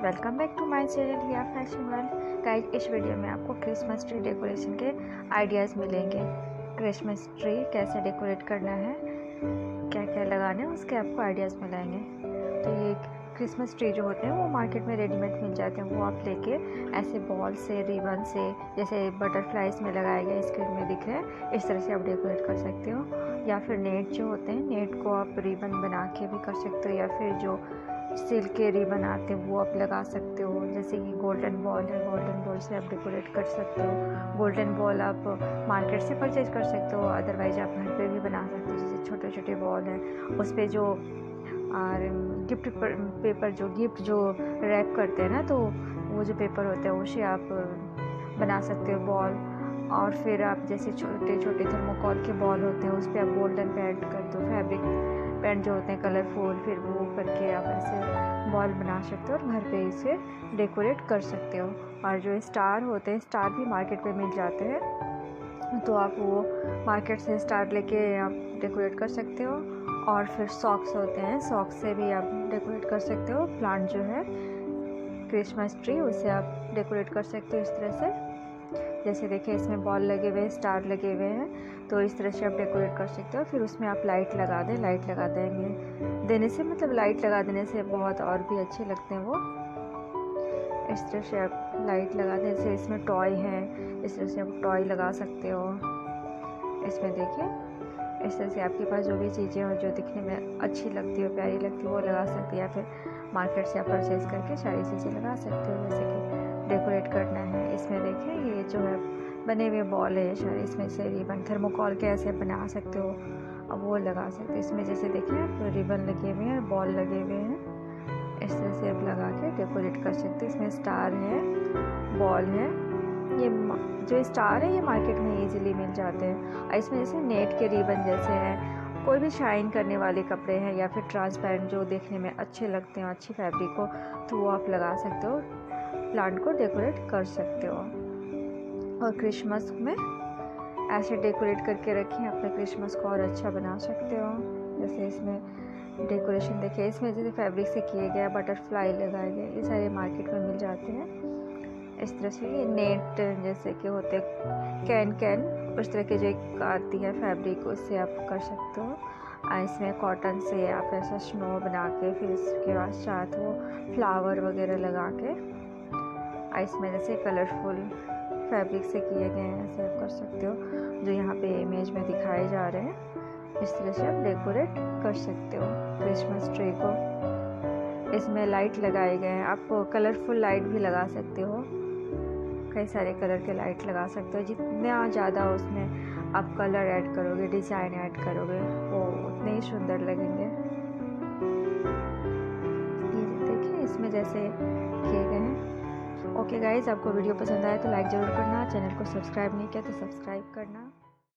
Welcome back to my channel Hiya fashion world. Guys, इस video में आपको क्रिसमस ट्री डेकोरेशन के आइडियाज़ मिलेंगे। क्रिसमस ट्री कैसे डेकोरेट करना है, क्या क्या लगाना है, उसके आपको आइडियाज़ मिलेंगे। तो ये क्रिसमस ट्री जो होते हैं वो मार्केट में रेडीमेड मिल जाते हैं। वो आप लेके ऐसे बॉल से, रिबन से, जैसे बटरफ्लाइज में लगाए गए स्क्रीन में दिख रहे हैं, इस तरह से आप डेकोरेट कर सकते हो। या फिर नेट जो होते हैं, नेट को आप रिबन बना के भी कर सकते हो, या फिर जो सिल्क के रिबन आते हैं वो आप लगा सकते हो। जैसे कि गोल्डन बॉल है, गोल्डन बॉल से आप डेकोरेट कर सकते हो। गोल्डन बॉल आप मार्केट से परचेज कर सकते हो, अदरवाइज आप घर पे भी बना सकते हो। जैसे छोटे छोटे बॉल हैं, उस पर जो और गिफ्ट पेपर जो गिफ्ट जो रैप करते हैं ना, तो वो जो पेपर होता है उससे आप बना सकते हो बॉल। और फिर आप जैसे छोटे छोटे थर्मोकॉल के बॉल होते हैं, उस पर आप गोल्डन पेंट कर दो, फैब्रिक पेंट जो होते हैं कलरफुल, फिर वो करके आप ऐसे बॉल बना सकते हो और घर पे इसे डेकोरेट कर सकते हो। और जो स्टार होते हैं, स्टार भी मार्केट में मिल जाते हैं, तो आप वो मार्केट से स्टार लेके आप डेकोरेट कर सकते हो। और फिर सॉक्स होते हैं, सॉक्स से भी आप डेकोरेट कर सकते हो। प्लांट जो है क्रिसमस ट्री, उसे आप डेकोरेट कर सकते हो इस तरह से। जैसे देखिए, इसमें बॉल लगे हुए हैं, स्टार लगे हुए हैं, तो इस तरह से आप डेकोरेट कर सकते हो। फिर उसमें आप लाइट लगा दें, लाइट लगा देने से मतलब लाइट लगा देने से बहुत और भी अच्छे लगते हैं वो। इस तरह से आप लाइट लगा दें। जैसे इसमें टॉय है, इस तरह से आप टॉय लगा सकते हो। इसमें देखिए, इस तरह से आपके पास जो भी चीज़ें हो जो दिखने में अच्छी लगती हो, प्यारी लगती हो, वो लगा सकते हो। या फिर मार्केट से आप परचेज करके सारी चीज़ें लगा सकते हो। जैसे कि डेकोरेट करना है, इसमें देखिए ये जो है बने हुए बॉल है सारे, इसमें से रिबन थर्मोकॉल के ऐसे बना सकते हो, अब वो लगा सकते हो। इसमें जैसे देखिए आप रिबन लगे हुए हैं, बॉल लगे हुए हैं, इस तरह से आप लगा के डेकोरेट कर सकते हो। इसमें स्टार है, बॉल है। ये जो स्टार है ये मार्केट में इजीली मिल जाते हैं। और इसमें जैसे नेट के रिबन जैसे हैं, कोई भी शाइन करने वाले कपड़े हैं, या फिर ट्रांसपेरेंट जो देखने में अच्छे लगते हैं, अच्छी फैब्रिक को, तो वो आप लगा सकते हो, प्लांट को डेकोरेट कर सकते हो। और क्रिसमस में ऐसे डेकोरेट करके रखें, अपने क्रिसमस को और अच्छा बना सकते हो। जैसे इसमें डेकोरेशन देखिए, इसमें जैसे फैब्रिक से किए गए बटरफ्लाई लगाए गए, ये सारे मार्केट में मिल जाते हैं। इस तरह से ये नेट जैसे कि होते कैन उस तरह के जो एक आती है फैब्रिक, उससे आप कर सकते हो। इसमें कॉटन से आप ऐसा स्नो बना के, फिर इसके बाद साथ वो फ्लावर वगैरह लगा के, इसमें जैसे कलरफुल फैब्रिक से किए गए हैं, ऐसे आप कर सकते हो जो यहाँ पे इमेज में दिखाए जा रहे हैं। इस तरह से आप डेकोरेट कर सकते हो क्रिसमस ट्री को। इसमें लाइट लगाए गए हैं, आप कलरफुल लाइट भी लगा सकते हो, कई सारे कलर के लाइट लगा सकते हो। जितना ज़्यादा उसमें आप कलर ऐड करोगे, डिज़ाइन ऐड करोगे, वो उतने ही सुंदर लगेंगे। ये देखिए, इसमें जैसे किए गए हैं। ओके गाइज़, आपको वीडियो पसंद आया तो लाइक ज़रूर करना, चैनल को सब्सक्राइब नहीं किया तो सब्सक्राइब करना।